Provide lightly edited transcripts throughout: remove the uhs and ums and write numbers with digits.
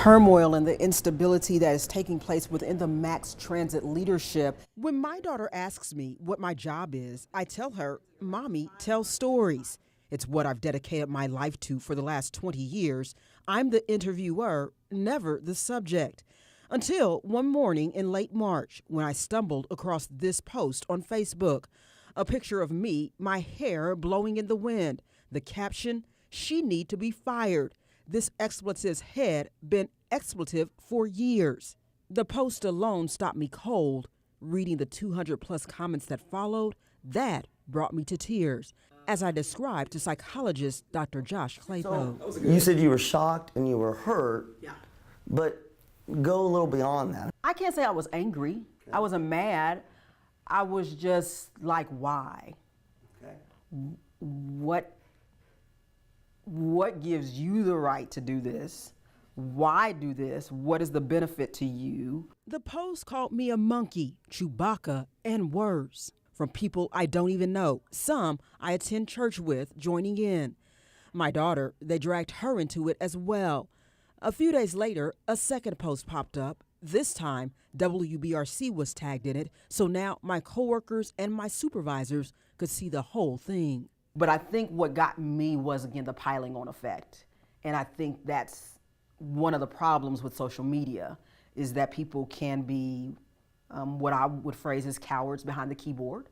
turmoil and the instability that is taking place within the Max Transit leadership. When my daughter asks me what my job is, I tell her, Mommy tells stories. It's what I've dedicated my life to for the last 20 years. I'm the interviewer, never the subject. Until one morning in late March, when I stumbled across this post on Facebook. A picture of me, my hair blowing in the wind. The caption, "She need to be fired." This expletive's had been expletive for years. The post alone stopped me cold. Reading the 200 plus comments that followed, that brought me to tears, as I described to psychologist Dr. Josh Claypo. So, you said you were shocked and you were hurt, but go a little beyond that. I can't say I was angry. I wasn't mad. I was just like, why? Okay. What gives you the right to do this? Why do this? What is the benefit to you? The post called me a monkey, Chewbacca, and worse. From people I don't even know. Some I attend church with joining in. My daughter, they dragged her into it as well. A few days later, a second post popped up. This time, WBRC was tagged in it, so now my coworkers and my supervisors could see the whole thing. But I think what got me was, again, the piling on effect. And I think that's one of the problems with social media, is that people can be what I would phrase as cowards behind the keyboard.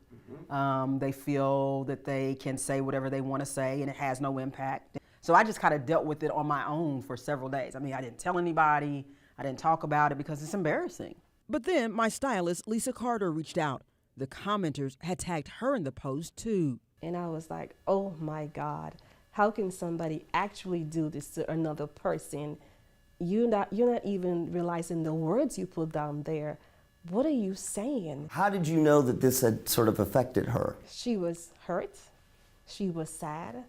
They feel that they can say whatever they want to say and it has no impact. So I just kind of dealt with it on my own for several days. I mean, I didn't tell anybody, I didn't talk about it because it's embarrassing. But then my stylist, Lisa Carter, reached out. The commenters had tagged her in the post too. And I was like, oh my God, how can somebody actually do this to another person? You're not even realizing the words you put down there. What are you saying? How did you know that this had sort of affected her? She was hurt, she was sad,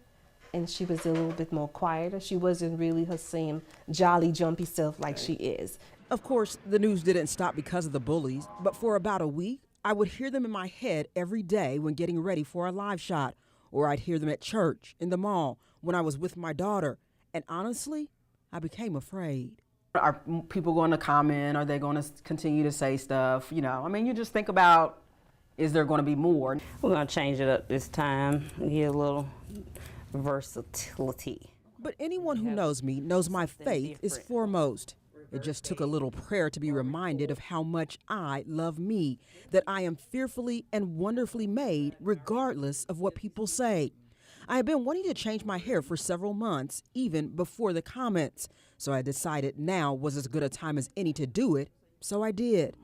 and she was a little bit more quieter. She wasn't really her same jolly, jumpy self like she is. Of course, the news didn't stop because of the bullies, but for about a week, I would hear them in my head every day when getting ready for a live shot, or I'd hear them at church, in the mall, when I was with my daughter. And honestly, I became afraid. Are people going to comment? Are they going to continue to say stuff? You know, I mean, you just think about, is there going to be more? We're going to change it up this time and get a little versatility. But anyone who knows me knows my faith is foremost. It just took a little prayer to be reminded of how much I love me, that I am fearfully and wonderfully made regardless of what people say. I have been wanting to change my hair for several months, even before the comments, so I decided now was as good a time as any to do it, so I did.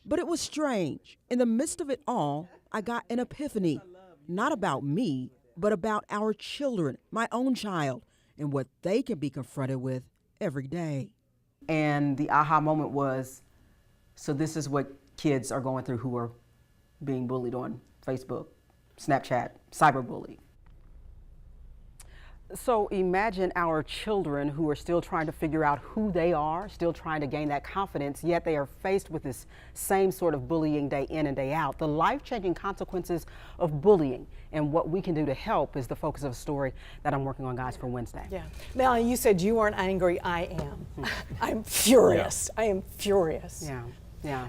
But it was strange. In the midst of it all, I got an epiphany, not about me, but about our children, my own child, and what they can be confronted with every day. And the aha moment was, so this is what kids are going through who are being bullied on Facebook, Snapchat, cyberbullied. So imagine our children who are still trying to figure out who they are, still trying to gain that confidence, yet they are faced with this same sort of bullying day in and day out. The life-changing consequences of bullying and what we can do to help is the focus of a story that I'm working on, guys, for Wednesday. Yeah. Melanie, you said you weren't angry. I am. I'm furious. Yeah. I am furious. Yeah, yeah.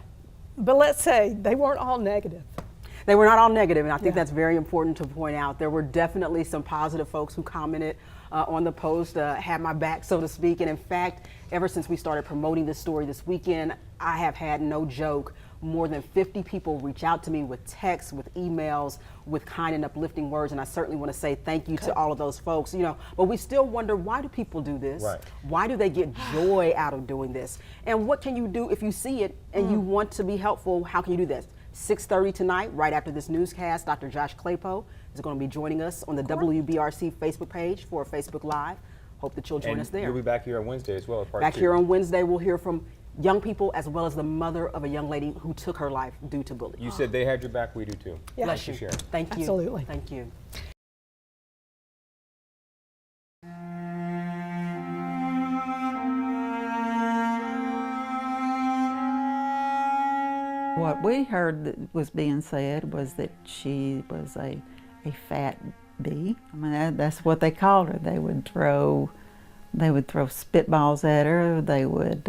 But let's say they weren't all negative. They were not all negative, and I think that's very important to point out. There were definitely some positive folks who commented on the post, had my back, so to speak. And in fact, ever since we started promoting this story this weekend, I have had, no joke, more than 50 people reach out to me with texts, with emails, with kind and uplifting words. And I certainly want to say thank you to all of those folks, you know, but we still wonder, why do people do this? Right. Why do they get joy out of doing this? And what can you do if you see it and you want to be helpful? How can you do this? 6:30 tonight, right after this newscast, Dr. Josh Claypo is going to be joining us on the WBRC Facebook page for a Facebook Live. Hope that you'll join us there. You'll be back here on Wednesday as well as part Back 2. here on Wednesday, we'll hear from young people as well as the mother of a young lady who took her life due to bullying. You said they had your back, we do too. Yeah. Bless you. Sharon. Thank you. Absolutely. Thank you. What we heard that was being said was that she was a fat bee. I mean, that's what they called her. They would throw They would throw spitballs at her. They would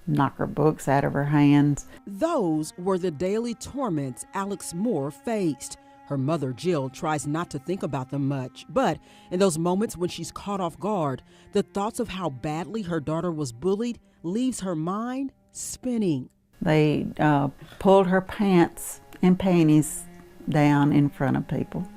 knock her books out of her hands. Those were the daily torments Alex Moore faced. Her mother, Jill, tries not to think about them much, but in those moments when she's caught off guard, the thoughts of how badly her daughter was bullied leaves her mind spinning. They pulled her pants and panties down in front of people.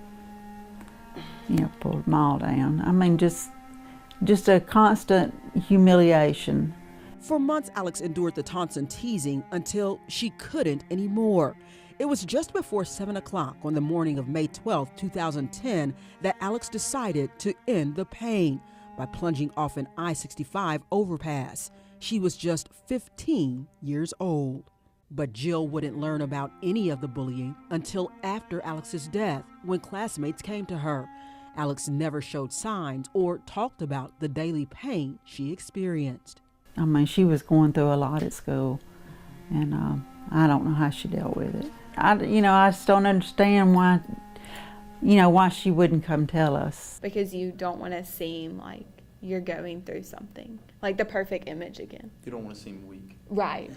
You know, pulled them all down. I mean, just a constant humiliation. For months, Alex endured the taunts and teasing until she couldn't anymore. It was just before 7 o'clock on the morning of May 12, 2010, that Alex decided to end the pain by plunging off an I-65 overpass. She was just 15 years old. But Jill wouldn't learn about any of the bullying until after Alex's death, when classmates came to her. Alex never showed signs or talked about the daily pain she experienced. I mean, she was going through a lot at school, and I don't know how she dealt with it. I just don't understand why she wouldn't come tell us. Because you don't want to seem like you're going through something, like the perfect image again. You don't want to seem weak. Right.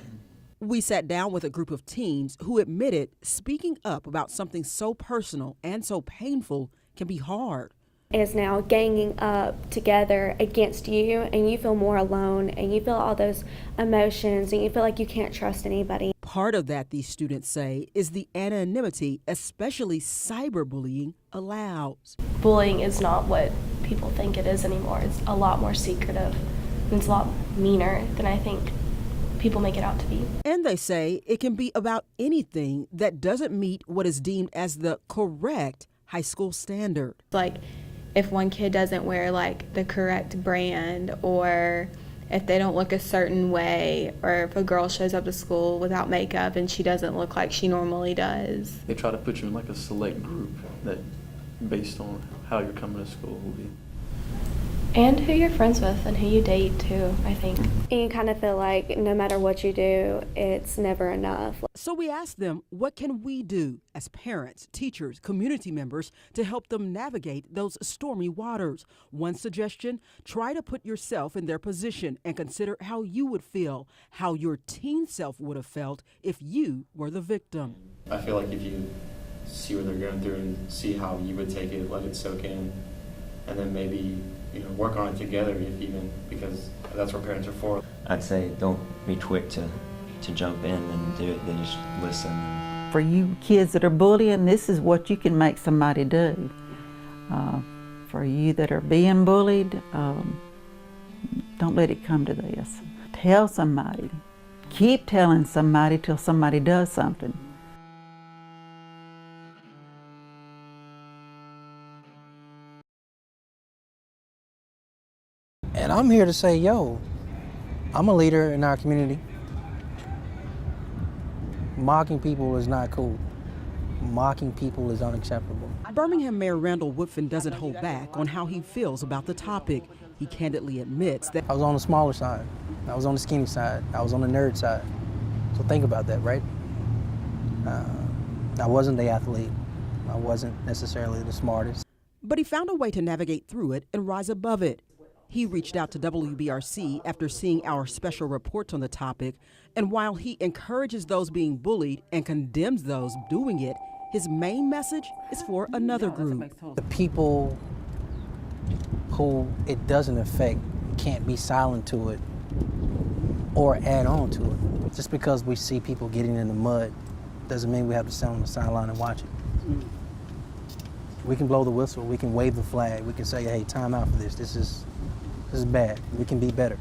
We sat down with a group of teens who admitted speaking up about something so personal and so painful can be hard. Is now ganging up together against you, and you feel more alone, and you feel all those emotions, and you feel like you can't trust anybody. Part of that, these students say, is the anonymity, especially cyberbullying, allows. Bullying is not what people think it is anymore. It's a lot more secretive, and it's a lot meaner than I think people make it out to be. And they say it can be about anything that doesn't meet what is deemed as the correct high school standard. Like, if one kid doesn't wear like the correct brand, or if they don't look a certain way, or if a girl shows up to school without makeup and she doesn't look like she normally does. They try to put you in like a select group that based on how you're coming to school will be. And who you're friends with and who you date too, I think. And you kind of feel like no matter what you do, it's never enough. So we asked them, what can we do as parents, teachers, community members to help them navigate those stormy waters? One suggestion, try to put yourself in their position and consider how you would feel, how your teen self would have felt if you were the victim. I feel like if you see what they're going through and see how you would take it, let it soak in, and then maybe work on it together, if even, because that's what parents are for. I'd say don't be quick to jump in and do it, then just listen. For you kids that are bullying, this is what you can make somebody do. For you that are being bullied, don't let it come to this. Tell somebody. Keep telling somebody till somebody does something. And I'm here to say, yo, I'm a leader in our community. Mocking people is not cool. Mocking people is unacceptable. Birmingham Mayor Randall Woodfin doesn't hold back on how he feels about the topic. He candidly admits that I was on the smaller side. I was on the skinny side. I was on the nerd side. So think about that, right? I wasn't the athlete. I wasn't necessarily the smartest. But he found a way to navigate through it and rise above it. He reached out to WBRC after seeing our special reports on the topic, and while he encourages those being bullied and condemns those doing it, his main message is for another group. The people who it doesn't affect can't be silent to it or add on to it. Just because we see people getting in the mud doesn't mean we have to stand on the sideline and watch it. We can blow the whistle, we can wave the flag, we can say, hey, time out for this. This is bad. We can be better.